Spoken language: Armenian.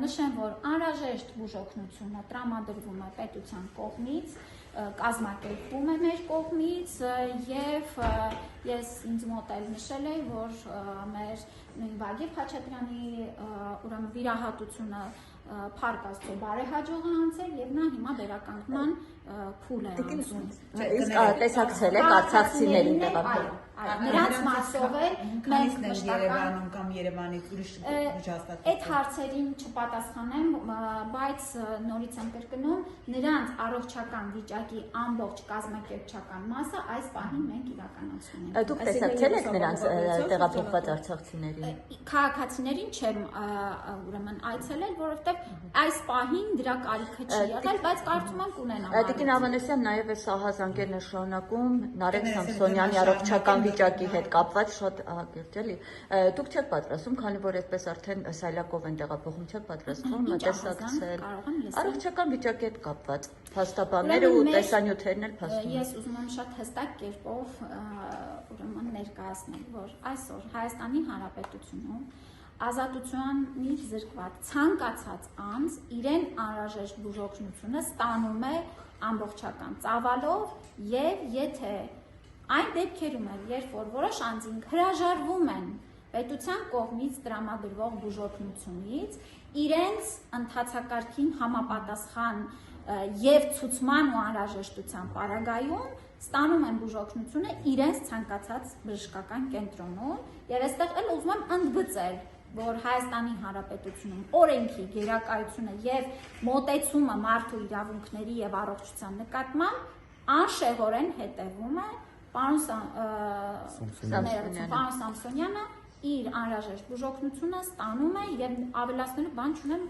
նշեմ, որ անհրաժեշտ բուժօգնությունը տրամադրվում է պետության կողմից, կազմակերպվում է մեր կողմից եւ ես ինձ մոտ էլ նշել եմ, որ մեր Վագիվ Խաչատրյանի ուրեմն վիրահատությունը Փառք Աստծո բարեհաջող է անցել եւ նա հիմա վերականգնման փուլ է անցնում։ Իսկ տեսակցել եք արցախցիներին տեղափոխել։ Նրանց մասով էլ մենք Երևանում կամ Երևանից ուրիշ միջազգային այդ հարցերին չպատասխանեմ, բայց նորից եմ կրկնում, նրանց առողջական վիճակի ամբողջ կազմակերպչական մասը այս պահին մենք իրականացնում ենք։ Դուք տեսակցել եք նրանց տեղափոխված արցախցիներին։ Քաղաքացիներին չեմ ուրեմն այցելել, որովհետև այս պահին դրա կարիքը չի եղել, բայց կարծում եմ կունենա։ Տիկին Ավանեսյան նաև է սահազանգերն է շարունակում Նարեկ Սամսոնյանի առողջական վիճակի հետ կապված շատ ահագիրճ էլի։ Դուք չեք պատրաստում, քանի որ այդպես արդեն սայլակով են տեղափոխում, չեք պատրաստվում տեսակցել առողջական վիճակի հետ կապված փաստաբանները ու տեսանյութերն էլ փաստում։ Ես ուզում եմ շատ հստակ կերպով ուրեմն ներկայացնել, որ այսօր Հայաստանի Հանրապետությունում ազատությունից զրկված ցանկացած անձ իրեն անհրաժեշտ բուժօգնությունը ստանում է ամբողջական ծավալով եւ եթե այն դեպքերում էլ, երբ որ որոշ անձինք հրաժարվում են պետության կողմից տրամադրվող բուժօգնությունից, իրենց ընթացակարգին համապատասխան եւ ցուցման ու անհրաժեշտության պարագայում ստանում են բուժօգնությունը իրենց ցանկացած բժշկական կենտրոնում եւ այստեղ էլ ուզում եմ ընդգծել, որ Հայաստանի Հանրապետությունում օրենքի գերակայությունը եւ մոտեցումը մարդու իրավունքների եւ առողջության նկատմամբ անշեղորեն հետևում է պարոն Սամսոնյանը իր անհրաժեշտ բուժօգնությունը ստանում է եւ ավելացնելու բան չունեմ։